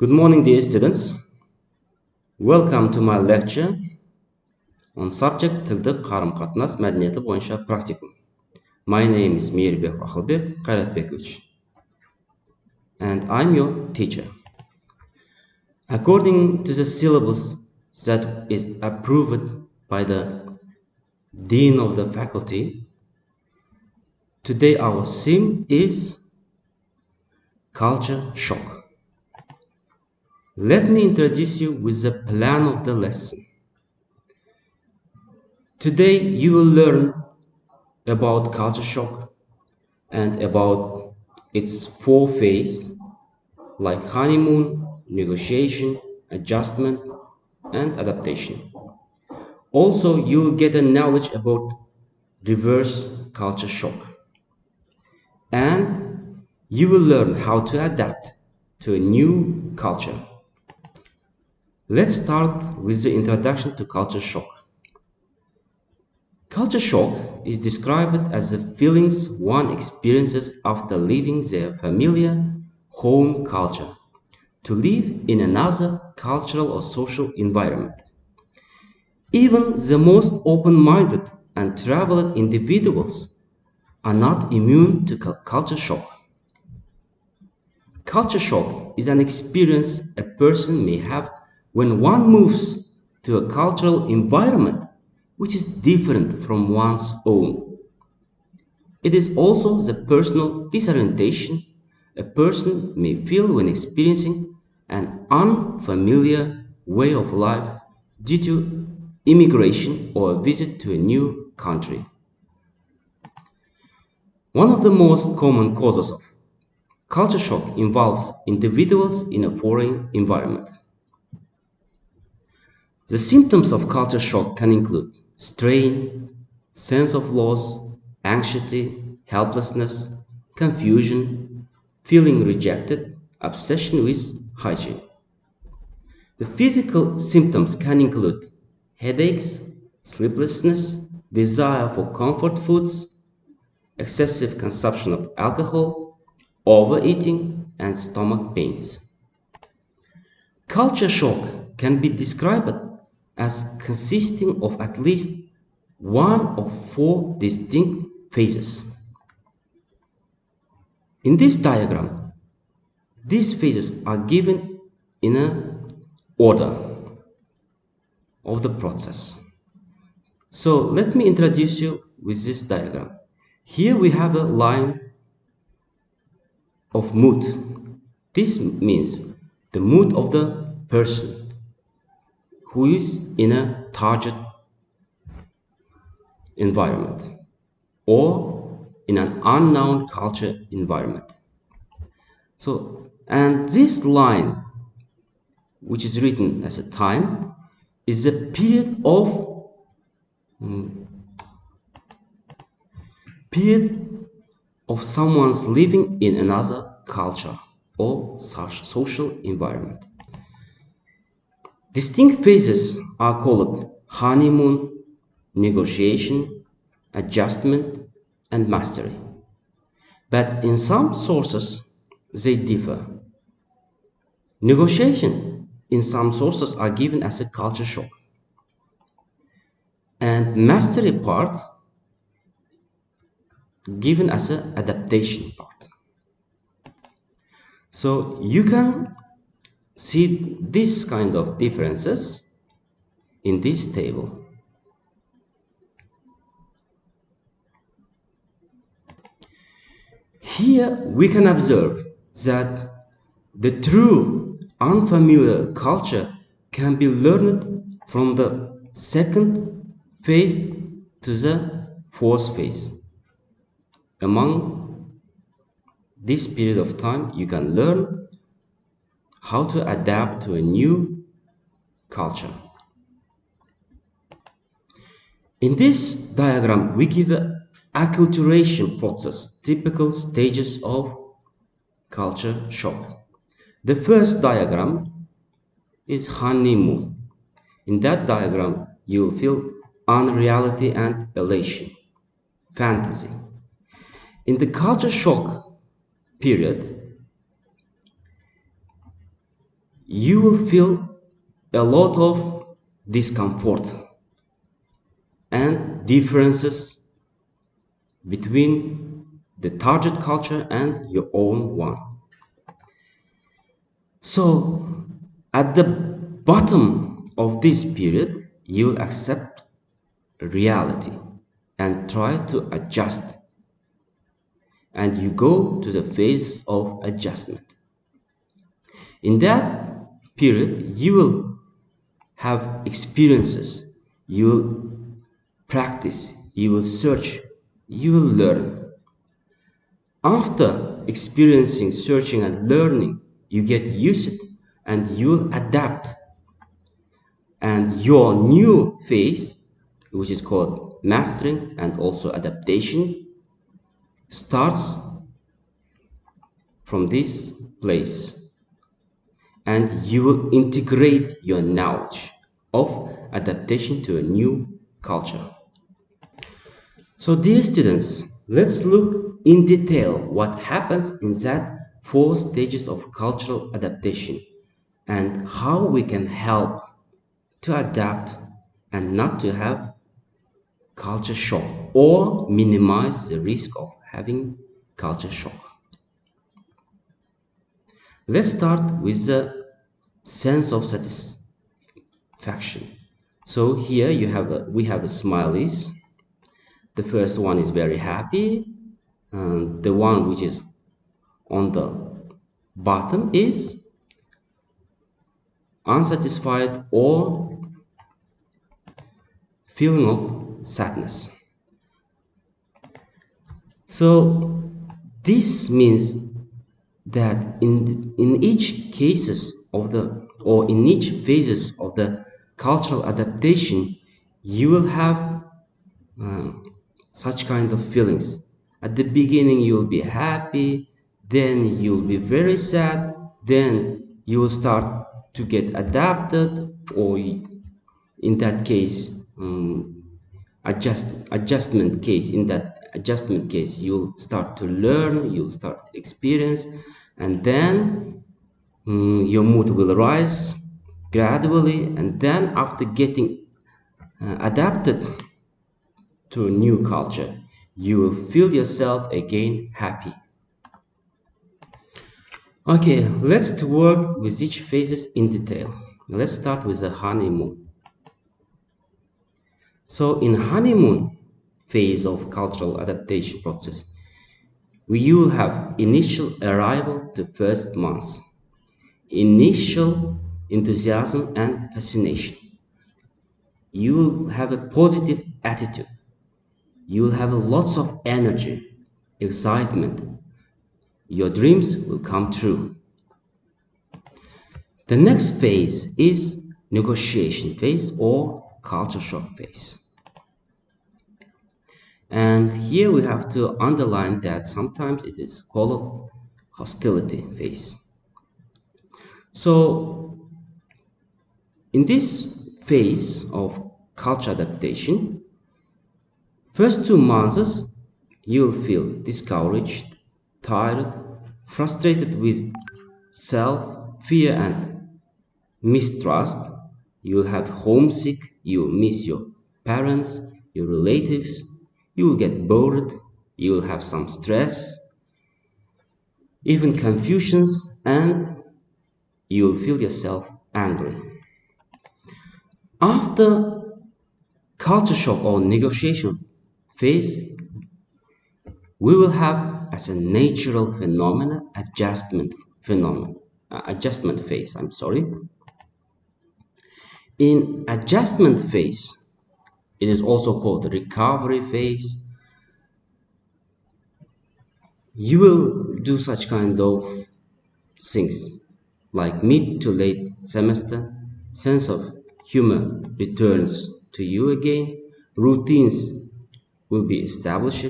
Good morning, dear students. Welcome to my lecture on subject tildi qarım-qatnas madaniyati bo'yicha practicum. My name is Meirbek Ahilbek Qayratbekovich, and I'm your teacher. According to the syllabus that is approved by the Dean of the Faculty, today our theme is culture shock. Let me introduce you with the plan of the lesson. Today you will learn about culture shock and about its four phases like honeymoon, negotiation, adjustment, and adaptation. Also, you will get a knowledge about reverse culture shock. And you will learn how to adapt to a new culture. Let's start with the introduction to culture shock. Culture shock is described as the feelings one experiences after leaving their familiar home culture to live in another cultural or social environment. Even the most open-minded and traveled individuals are not immune to culture shock. Culture shock is an experience a person may have when one moves to a cultural environment which is different from one's own. It is also the personal disorientation a person may feel when experiencing an unfamiliar way of life due to immigration or a visit to a new country. One of the most common causes of culture shock involves individuals in a foreign environment. The symptoms of culture shock can include strain, sense of loss, anxiety, helplessness, confusion, feeling rejected, obsession with hygiene. The physical symptoms can include headaches, sleeplessness, desire for comfort foods, excessive consumption of alcohol, overeating, and stomach pains. Culture shock can be described as consisting of at least one of four distinct phases. In this diagram, these phases are given in an order of the process. So let me introduce you with this diagram. Here we have a line of mood. This means the mood of the person who is in a target environment or in an unknown culture environment. And this line, which is written as a time, is a period of someone's living in another culture or social environment. Distinct phases are called honeymoon, negotiation, adjustment, and mastery. But in some sources, they differ. Negotiation in some sources are given as a culture shock. And mastery part given as an adaptation part. So you can see this kind of differences in this table. Here we can observe that the true unfamiliar culture can be learned from the second phase to the fourth phase. Among this period of time, you can learn how to adapt to a new culture. In this diagram, we give an acculturation process, typical stages of culture shock. The first diagram is honeymoon. In that diagram, you will feel unreality and elation, fantasy. In the culture shock period, you will feel a lot of discomfort and differences between the target culture and your own one. So at the bottom of this period, you'll accept reality and try to adjust, and you go to the phase of adjustment. In that period, you will have experiences, you will practice, you will search, you will learn. After experiencing, searching, and learning, you get used and you will adapt. And your new phase, which is called mastering and also adaptation, starts from this place. And you will integrate your knowledge of adaptation to a new culture. So dear students, let's look in detail what happens in that 4 stages of cultural adaptation and how we can help to adapt and not to have culture shock or minimize the risk of having culture shock. Let's start with the sense of satisfaction. So here we have a smileys. The first one is very happy, and the one which is on the bottom is unsatisfied or feeling of sadness. So this means that in each cases of the or in each phases of the cultural adaptation, you will have such kind of feelings. At the beginning you will be happy, then you will be very sad, then you will start to get adapted, or in that case adjustment case. In that adjustment case, you'll start to learn, you'll start to experience, and then your mood will rise gradually, and then after getting adapted to a new culture, you will feel yourself again happy. Okay, let's work with each phases in detail. Let's start with the honeymoon. So in honeymoon phase of cultural adaptation process, we will have initial arrival to first months, initial enthusiasm and fascination. You will have a positive attitude. You will have lots of energy, excitement. Your dreams will come true. The next phase is negotiation phase or culture shock phase. And here we have to underline that sometimes it is called hostility phase. So in this phase of culture adaptation, first 2 months you will feel discouraged, tired, frustrated with self, fear and mistrust. You will have homesick, you will miss your parents, your relatives, you will get bored, you will have some stress, even confusions, and you will feel yourself angry. After culture shock or negotiation phase, we will have as a natural phenomenon adjustment phase. In adjustment phase, it is also called the recovery phase. You will do such kind of things like mid to late semester, sense of humor returns to you again, routines will be established,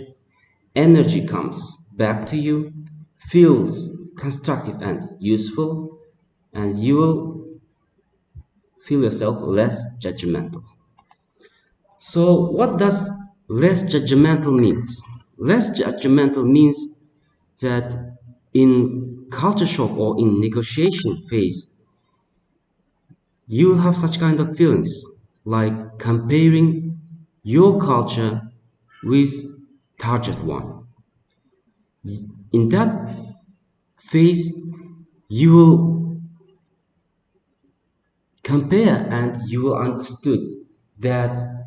energy comes back to you, feels constructive and useful, and you will feel yourself less judgmental. So what does less judgmental means? Less judgmental means that in culture shock or in negotiation phase, You will have such kind of feelings like comparing your culture with target one. In that phase, you will compare and you will understood that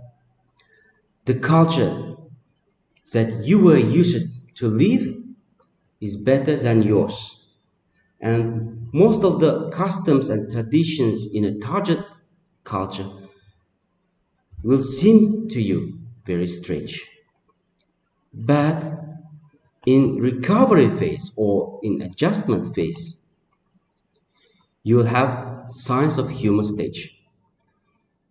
the culture that you were used to live is better than yours. And most of the customs and traditions in a target culture will seem to you very strange. But in recovery phase or in adjustment phase, you will have signs of human stage.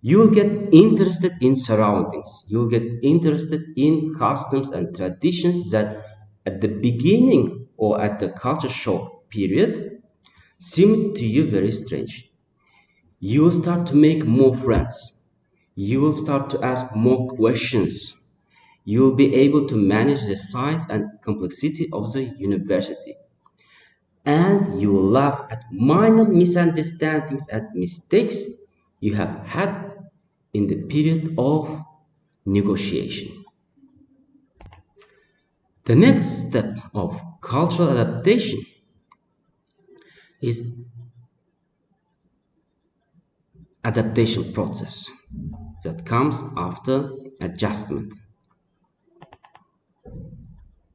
You will get interested in surroundings. You will get interested in customs and traditions that at the beginning or at the culture shock period seemed to you very strange. You will start to make more friends. You will start to ask more questions. You will be able to manage the size and complexity of the university. And you will laugh at minor misunderstandings and mistakes you have had in the period of negotiation. The next step of cultural adaptation is adaptation process that comes after adjustment.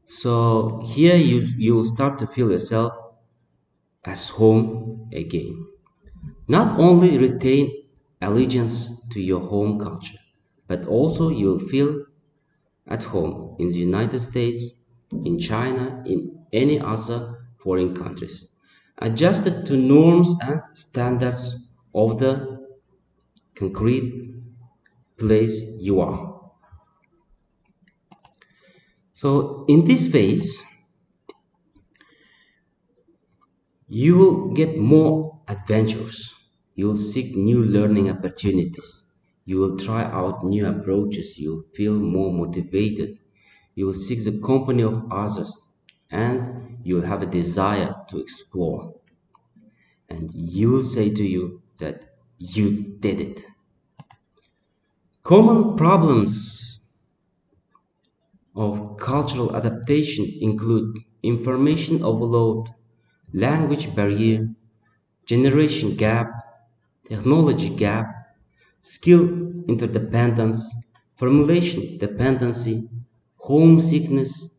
So here you will start to feel yourself as home again. Not only retain allegiance to your home culture, but also you will feel at home in the United States, in China, in any other foreign countries, adjusted to norms and standards of the concrete place you are. So in this phase, you will get more adventurous. You will seek new learning opportunities. You will try out new approaches. You will feel more motivated. You will seek the company of others and you will have a desire to explore. And you will say to you that you did it. Common problems of cultural adaptation include information overload, language barrier, generation gap, technology gap, skill interdependence, formulation dependency, homesickness,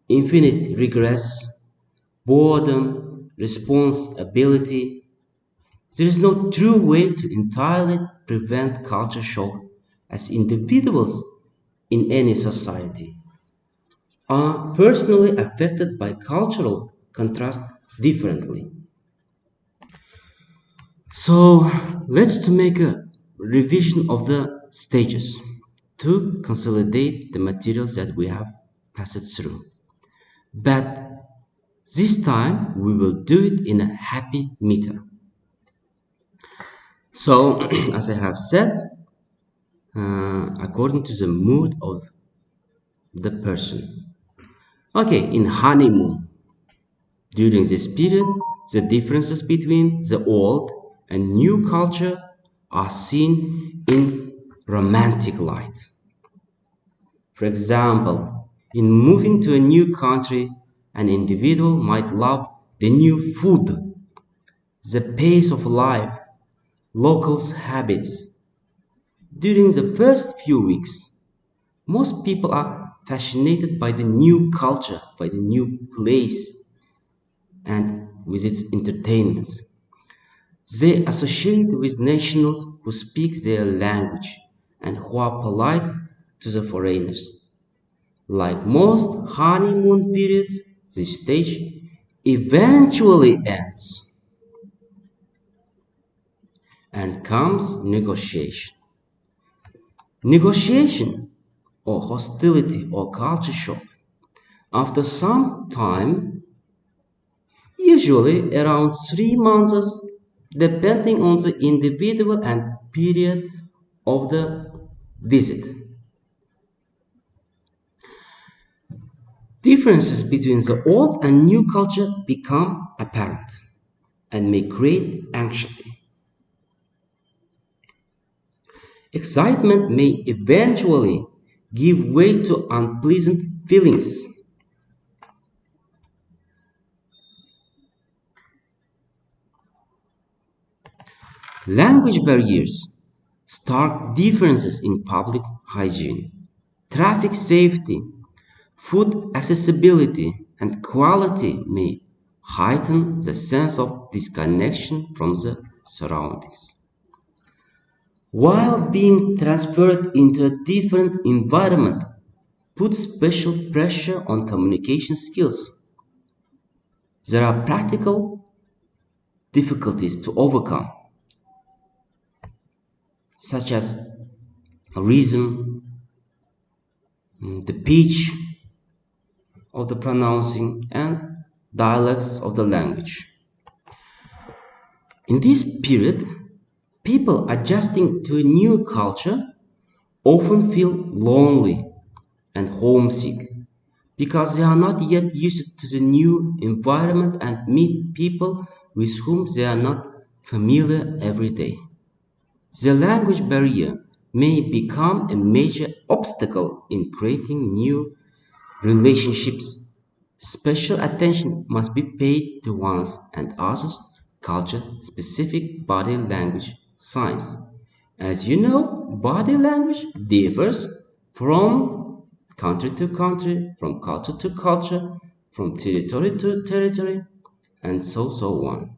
infinite regress, boredom, responsibility. There is no true way to entirely prevent culture shock as individuals in any society are personally affected by cultural contrast differently. So let's make a revision of the stages to consolidate the materials that we have passed through. But this time we will do it in a happy meter. So as I have said, according to the mood of the person. Okay, in honeymoon, during this period, the differences between the old and new culture are seen in romantic light. For example, in moving to a new country, an individual might love the new food, the pace of life, locals' habits. During the first few weeks, most people are fascinated by the new culture, by the new place, and with its entertainments. They associate with nationals who speak their language and who are polite to the foreigners. Like most honeymoon periods, this stage eventually ends and comes negotiation. Negotiation or hostility or culture shock. After some time, usually around 3 months, depending on the individual and period of the visit. Differences between the old and new culture become apparent and may create anxiety. Excitement may eventually give way to unpleasant feelings. Language barriers, stark differences in public hygiene, traffic safety, food accessibility, and quality may heighten the sense of disconnection from the surroundings. While being transferred into a different environment puts special pressure on communication skills, there are practical difficulties to overcome, such as rhythm, the pitch of the pronouncing, and dialects of the language. In this period, people adjusting to a new culture often feel lonely and homesick because they are not yet used to the new environment and meet people with whom they are not familiar every day. The language barrier may become a major obstacle in creating new relationships. Special attention must be paid to one's and others' culture-specific body language signs. As you know, body language differs from country to country, from culture to culture, from territory to territory, and so on.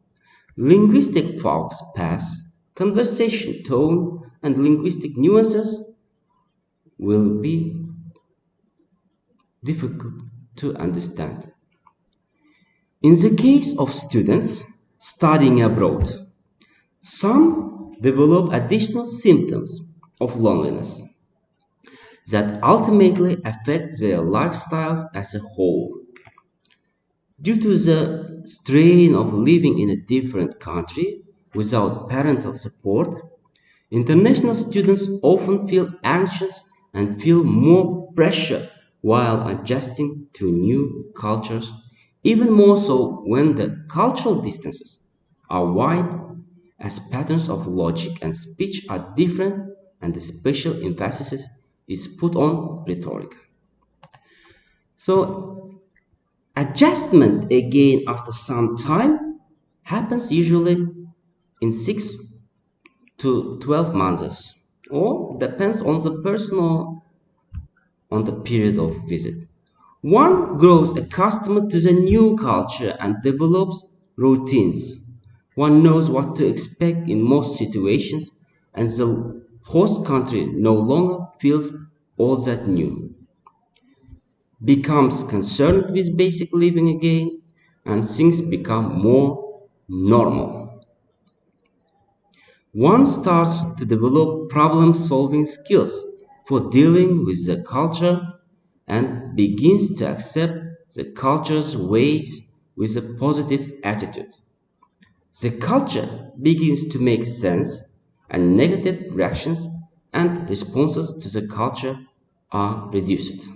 Linguistic faux pas, conversation tone, and linguistic nuances will be difficult to understand. In the case of students studying abroad, some develop additional symptoms of loneliness that ultimately affect their lifestyles as a whole. Due to the strain of living in a different country without parental support, international students often feel anxious and feel more pressure while adjusting to new cultures, even more so when the cultural distances are wide, as patterns of logic and speech are different and the special emphasis is put on rhetoric. So, adjustment again after some time happens usually in 6 to 12 months or depends on the person or on the period of visit. One grows accustomed to the new culture and develops routines. One knows what to expect in most situations, and the host country no longer feels all that new. Becomes concerned with basic living again, and things become more normal. One starts to develop problem solving skills for dealing with the culture and begins to accept the culture's ways with a positive attitude. The culture begins to make sense, and negative reactions and responses to the culture are reduced.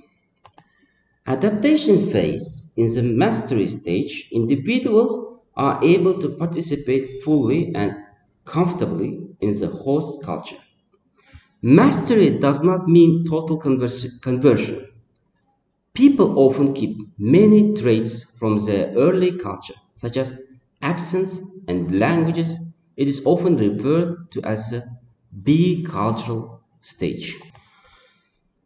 Adaptation phase. In the mastery stage, individuals are able to participate fully and comfortably in the host culture. Mastery does not mean total conversion. People often keep many traits from their early culture, such as accents and languages. It is often referred to as the bicultural stage.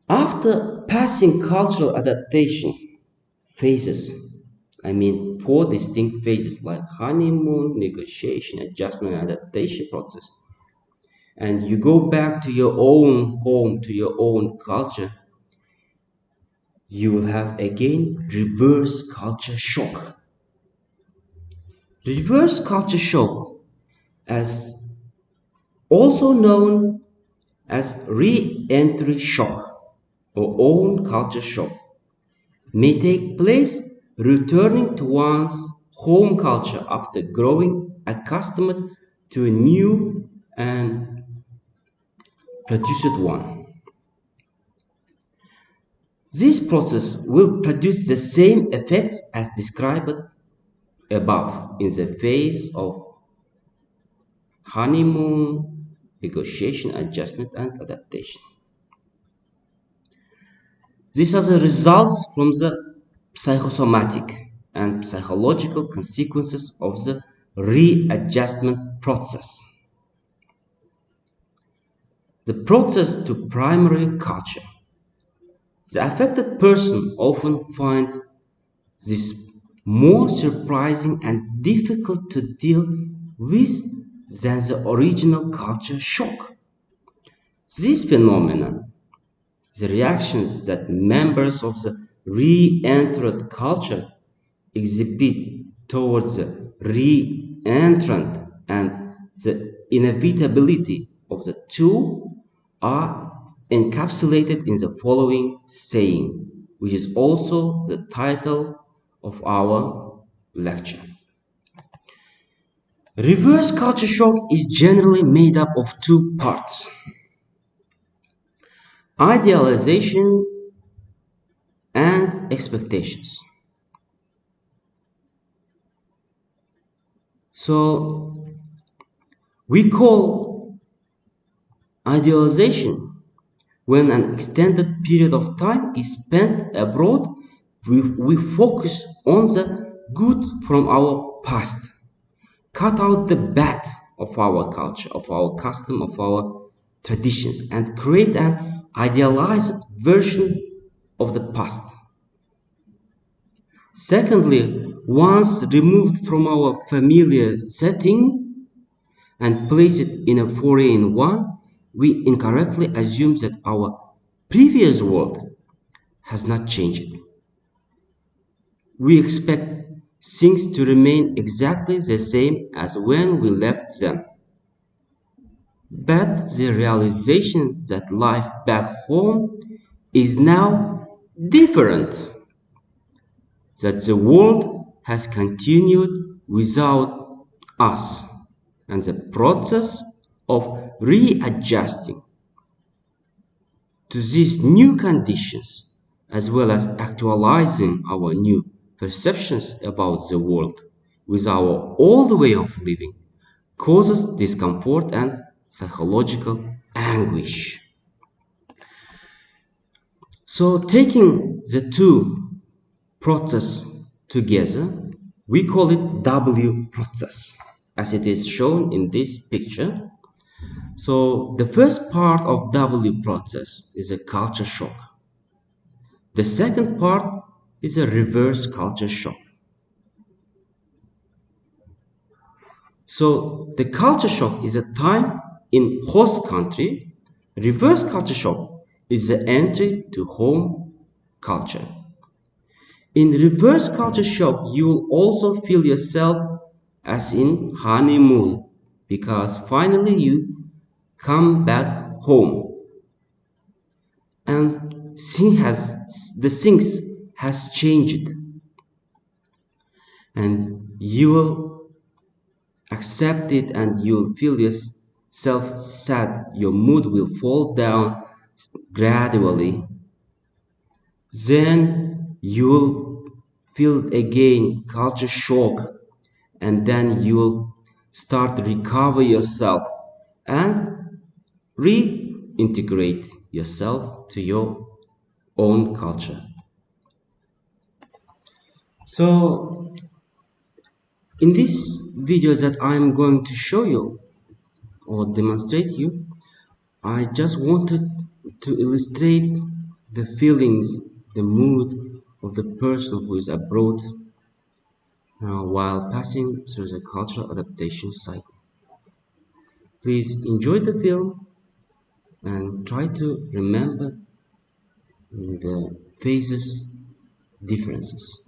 After passing cultural adaptation phases, I mean four distinct phases like honeymoon, negotiation, adjustment, and adaptation process, and you go back to your own home, to your own culture, you will have again reverse culture shock. Reverse culture shock, as also known as re-entry shock or own culture shock, may take place returning to one's home culture after growing accustomed to a new and produced one. This process will produce the same effects as described above in the phase of honeymoon, negotiation, adjustment, and adaptation. This also results from the psychosomatic and psychological consequences of the readjustment process. The process to primary culture. The affected person often finds this more surprising and difficult to deal with than the original culture shock. This phenomenon, the reactions that members of the re-entered culture exhibit towards the re-entrant and the inevitability of the two are encapsulated in the following saying, which is also the title of our lecture. Reverse culture shock is generally made up of two parts: idealization and expectations. So we call idealization when an extended period of time is spent abroad. We focus on the good from our past, cut out the bad of our culture, of our custom, of our traditions, and create an idealized version of the past. Secondly, once removed from our familiar setting and place it in a foreign one, we incorrectly assume that our previous world has not changed. We expect things to remain exactly the same as when we left them. But the realization that life back home is now different, that the world has continued without us, and the process of readjusting to these new conditions, as well as actualizing our new perceptions about the world with our old way of living, causes discomfort and psychological anguish. So taking the two process together, we call it W process, as it is shown in this picture. So the first part of W process is a culture shock. The second part is a reverse culture shock. So the culture shock is a time in host country. Reverse culture shock is the entry to home culture. In reverse culture shock, you will also feel yourself as in honeymoon, because finally you come back home and the things has changed, and you will accept it and you'll feel yourself sad. Your mood will fall down gradually. Then you will feel again culture shock, and then you will start to recover yourself and reintegrate yourself to your own culture. So in this video that I'm going to show you or demonstrate you, I just wanted to illustrate the feelings, the mood of the person who is abroad while passing through the cultural adaptation cycle. Please enjoy the film and try to remember the phases differences.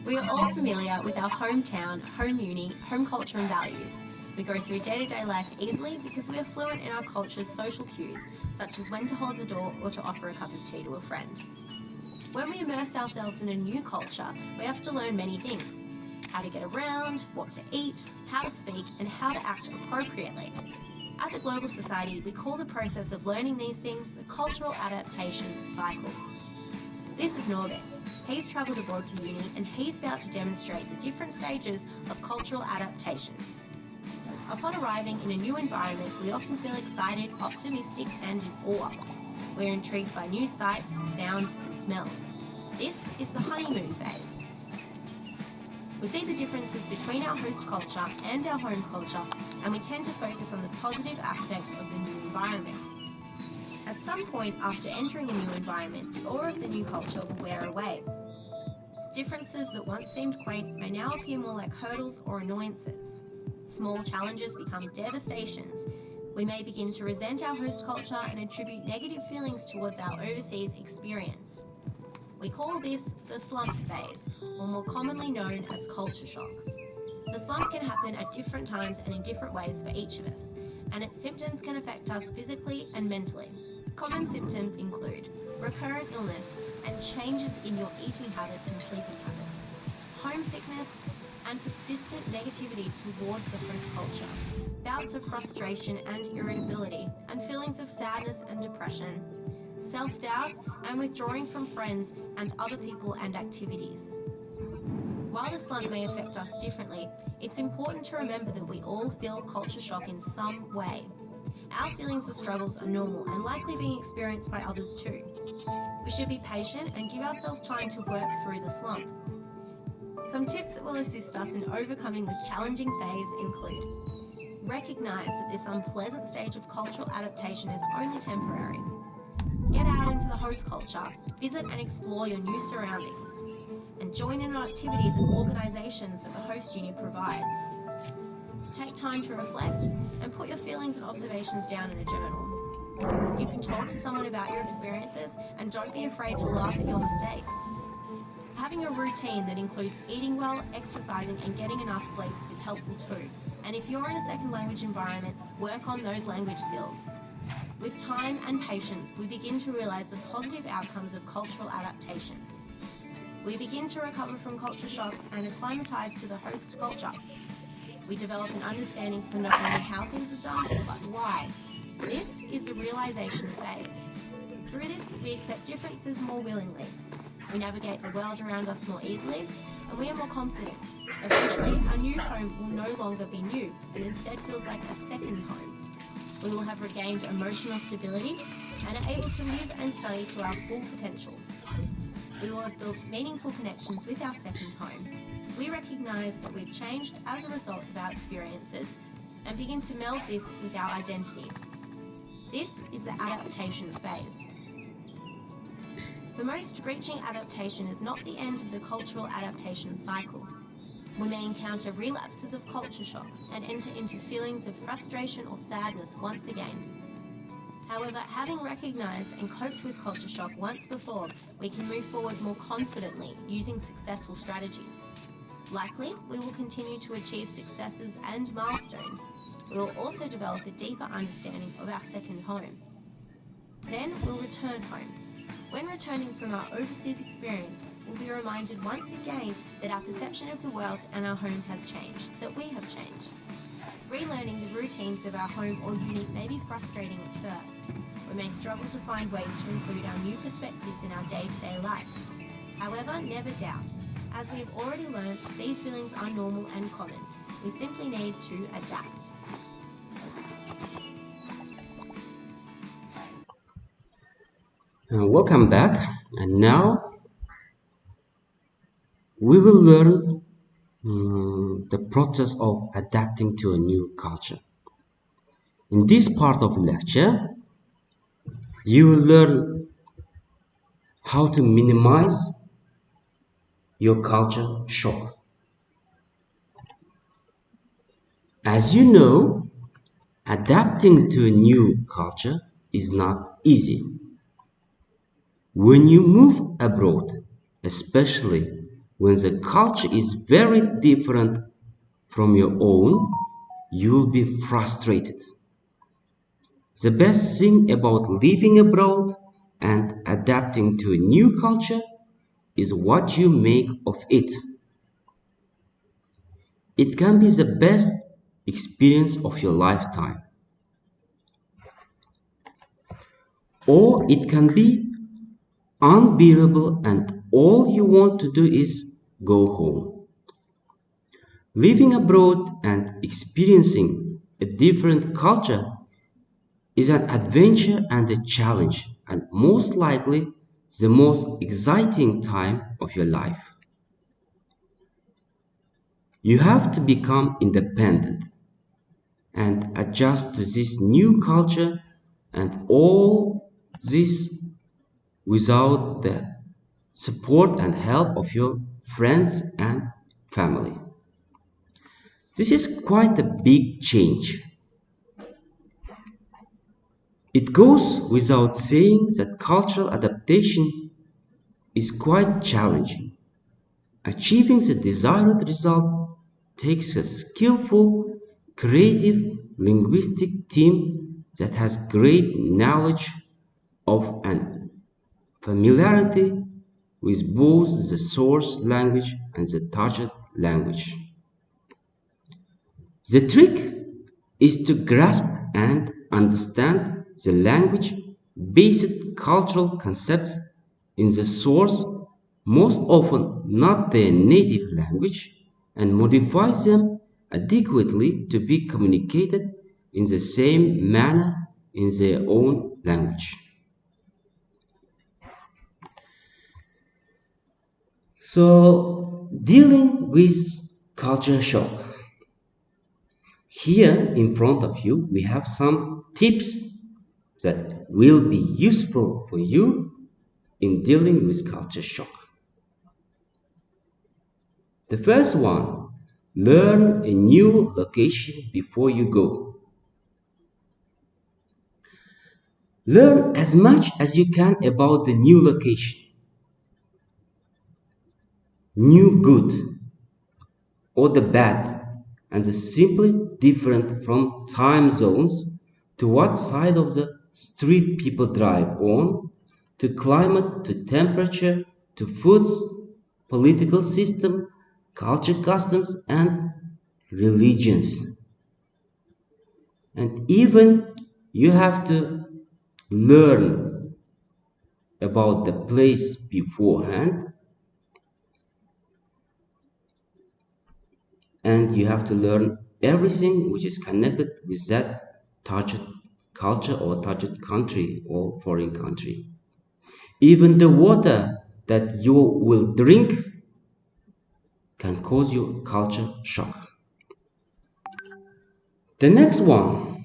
We are all familiar with our hometown, home uni, home culture and values. We go through day-to-day life easily because we are fluent in our culture's social cues, such as when to hold the door or to offer a cup of tea to a friend. When we immerse ourselves in a new culture, we have to learn many things: how to get around, what to eat, how to speak, and how to act appropriately. As a global society, we call the process of learning these things the cultural adaptation cycle. This is Norbert. He's travelled abroad for uni and he's about to demonstrate the different stages of cultural adaptation. Upon arriving in a new environment, we often feel excited, optimistic and in awe. We're intrigued by new sights, sounds and smells. This is the honeymoon phase. We see the differences between our host culture and our home culture, and we tend to focus on the positive aspects of the new environment. At some point after entering a new environment, the awe of the new culture will wear away. Differences that once seemed quaint may now appear more like hurdles or annoyances. Small challenges become devastations. We may begin to resent our host culture and attribute negative feelings towards our overseas experience. We call this the slump phase, or more commonly known as culture shock. The slump can happen at different times and in different ways for each of us, and its symptoms can affect us physically and mentally. Common symptoms include recurrent illness and changes in your eating habits and sleeping habits, homesickness, and persistent negativity towards the host culture, bouts of frustration and irritability, and feelings of sadness and depression, self-doubt, and withdrawing from friends and other people and activities. While the slump may affect us differently, it's important to remember that we all feel culture shock in some way. Our feelings or struggles are normal and likely being experienced by others too. We should be patient and give ourselves time to work through the slump. Some tips that will assist us in overcoming this challenging phase include: recognise that this unpleasant stage of cultural adaptation is only temporary. Get out into the host culture, visit and explore your new surroundings, and join in on activities and organisations that the host uni provides. Take time to reflect and put your feelings and observations down in a journal. You can talk to someone about your experiences and don't be afraid to laugh at your mistakes. Having a routine that includes eating well, exercising and getting enough sleep is helpful too. And if you're in a second language environment, work on those language skills. With time and patience, we begin to realise the positive outcomes of cultural adaptation. We begin to recover from culture shock and acclimatise to the host culture. We develop an understanding for not only how things are done, but why. This is the realisation phase. Through this, we accept differences more willingly. We navigate the world around us more easily, and we are more confident. Eventually, our new home will no longer be new, and instead feels like a second home. We will have regained emotional stability and are able to live and study to our full potential. We will have built meaningful connections with our second home. We recognise that we've changed as a result of our experiences and begin to meld this with our identity. This is the adaptation phase. For most, reaching adaptation is not the end of the cultural adaptation cycle. We may encounter relapses of culture shock and enter into feelings of frustration or sadness once again. However, having recognised and coped with culture shock once before, we can move forward more confidently using successful strategies. Likely, we will continue to achieve successes and milestones. We will also develop a deeper understanding of our second home. Then we'll return home. When returning from our overseas experience, we'll be reminded once again that our perception of the world and our home has changed, that we have changed. Relearning the routines of our home or uni may be frustrating at first. We may struggle to find ways to include our new perspectives in our day-to-day life. However, never doubt. As we have already learned, these feelings are normal and common. We simply need to adapt. Welcome back, and now we will learn the process of adapting to a new culture. In this part of the lecture, you will learn how to minimize your culture shock. As you know, adapting to a new culture is not easy. When you move abroad, especially when the culture is very different from your own, you will be frustrated. The best thing about living abroad and adapting to a new culture is what you make of it. It can be the best experience of your lifetime, or it can be unbearable and all you want to do is go home. Living abroad and experiencing a different culture is an adventure and a challenge, and most likely the most exciting time of your life. You have to become independent and adjust to this new culture, and all this without the support and help of your friends and family. This is quite a big change. It goes without saying that cultural adaptation is quite challenging. Achieving the desired result takes a skillful, creative linguistic team that has great knowledge of and familiarity with both the source language and the target language. The trick is to grasp and understand the language based cultural concepts in the source, most often not their native language, and modify them adequately to be communicated in the same manner in their own language. So, dealing with culture shock. Here in front of you, we have some tips that will be useful for you in dealing with culture shock. The first one, learn a new location before you go. Learn as much as you can about the new location. New good or the bad, and the simply different from time zones, to what side of the street people drive on, to climate, to temperature, to foods, political system, culture, customs, and religions. And even you have to learn about the place beforehand, and you have to learn everything which is connected with that target culture or target country or foreign country. Even the water that you will drink can cause you culture shock. The next one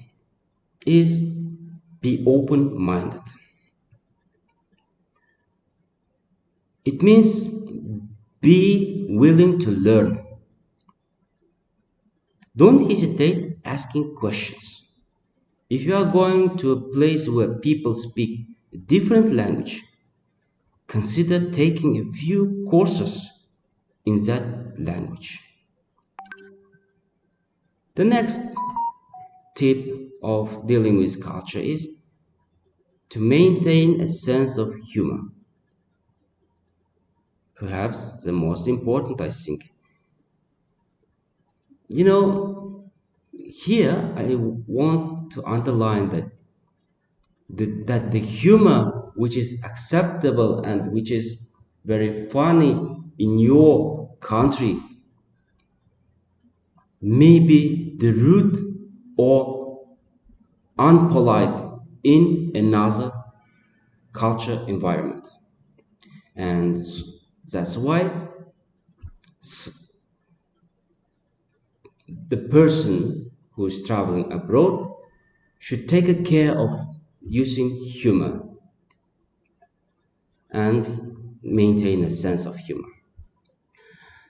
is be open-minded. It means be willing to learn. Don't hesitate asking questions. If you are going to a place where people speak a different language, consider taking a few courses in that language. The next tip of dealing with culture is to maintain a sense of humor. Perhaps the most important, I think. Here I want to underline that the humor which is acceptable and which is very funny in your country may be the rude or unpolite in another culture environment. And that's why the person who is traveling abroad should take care of using humor and maintain a sense of humor.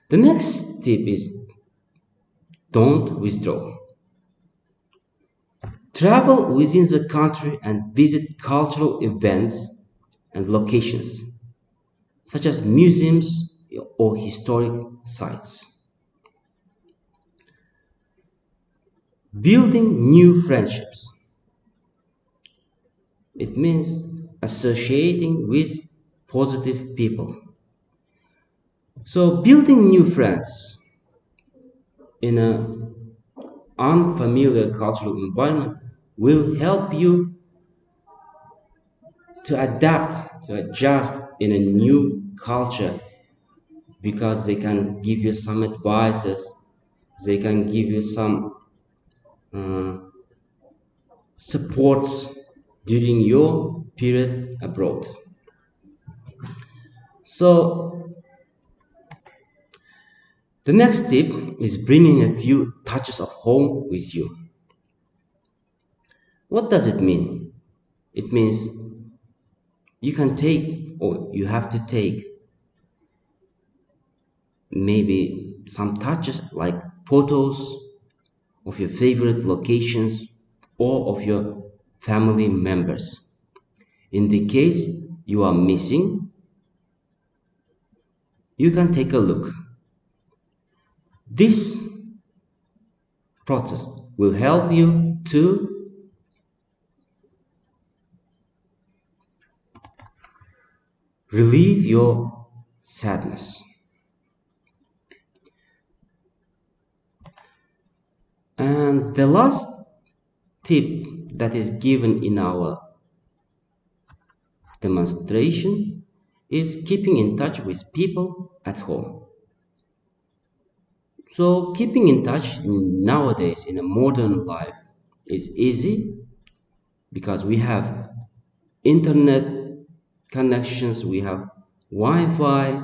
The next tip is don't withdraw. Travel within the country and visit cultural events and locations, such as museums or historic sites. Building new friendships. It means associating with positive people. So building new friends in an unfamiliar cultural environment will help you to adapt, to adjust in a new culture because they can give you some advices, they can give you some uh, supports during your period abroad. So the next tip is bringing a few touches of home with you. What does it mean? It means you can take or you have to take maybe some touches like photos of your favorite locations or of your family members. In the case you are missing, you can take a look. This process will help you to relieve your sadness. And the last tip that is given in our demonstration is keeping in touch with people at home. So keeping in touch nowadays in a modern life is easy because we have internet connections, we have Wi-Fi,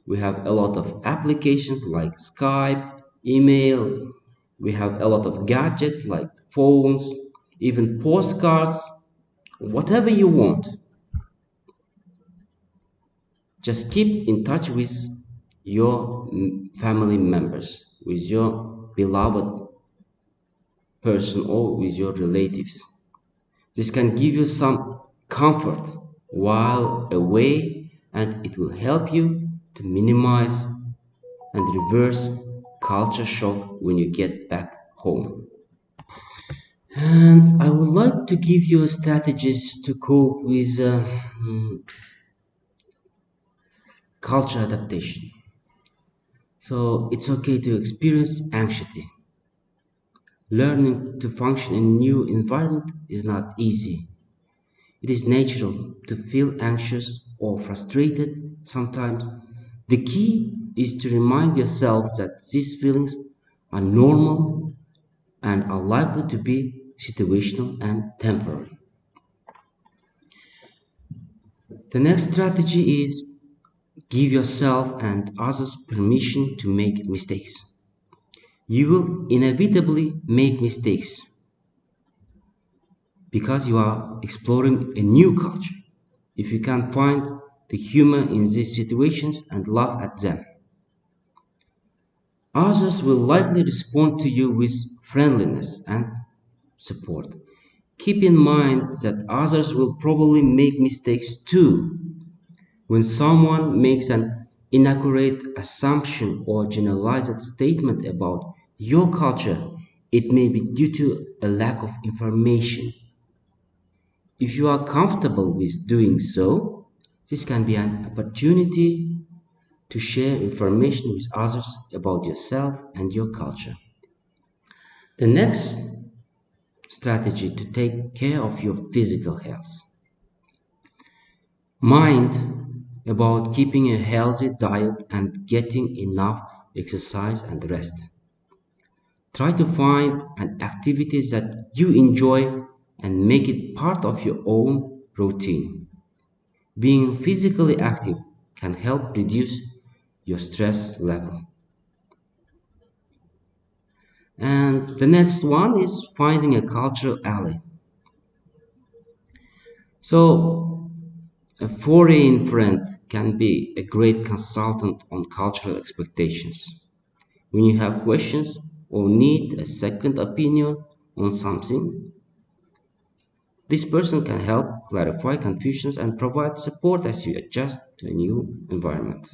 we have a lot of applications like Skype, email, we have a lot of gadgets like phones, even postcards, whatever you want. Just keep in touch with your family members, with your beloved person or with your relatives. This can give you some comfort while away, and it will help you to minimize and reverse culture shock when you get back home. And I would like to give you strategies to cope with culture adaptation. So it's okay to experience anxiety. Learning to function in a new environment is not easy. It is natural to feel anxious or frustrated sometimes. The key is to remind yourself that these feelings are normal and are likely to be situational and temporary. The next strategy is give yourself and others permission to make mistakes. You will inevitably make mistakes because you are exploring a new culture. If you can find the humor in these situations and laugh at them, others will likely respond to you with friendliness and support. Keep in mind that others will probably make mistakes too. When someone makes an inaccurate assumption or generalized statement about your culture, it may be due to a lack of information. If you are comfortable with doing so, this can be an opportunity to share information with others about yourself and your culture. The next strategy to take care of your physical health. Mind about keeping a healthy diet and getting enough exercise and rest. Try to find an activity that you enjoy and make it part of your own routine. Being physically active can help reduce your stress level. And the next one is finding a cultural ally. So, a foreign friend can be a great consultant on cultural expectations. When you have questions or need a second opinion on something, this person can help clarify confusions and provide support as you adjust to a new environment.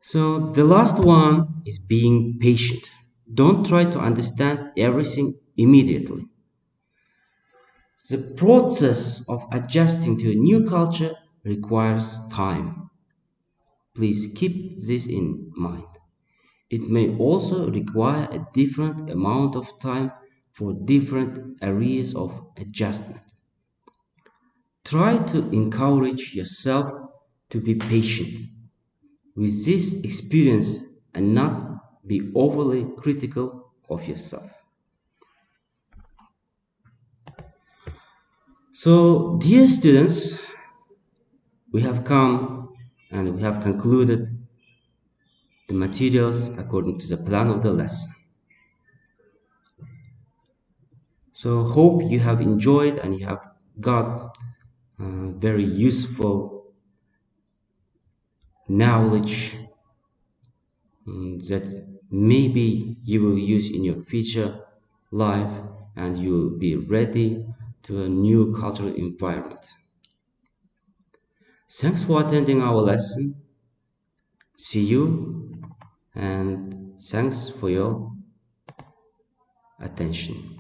So the last one is being patient. Don't try to understand everything immediately. The process of adjusting to a new culture requires time. Please keep this in mind. It may also require a different amount of time for different areas of adjustment. Try to encourage yourself to be patient with this experience and not be overly critical of yourself. So, dear students, we have come and we have concluded the materials according to the plan of the lesson. So, hope you have enjoyed and you have got very useful knowledge that maybe you will use in your future life and you will be ready to a new cultural environment. Thanks for attending our lesson. See you and thanks for your attention.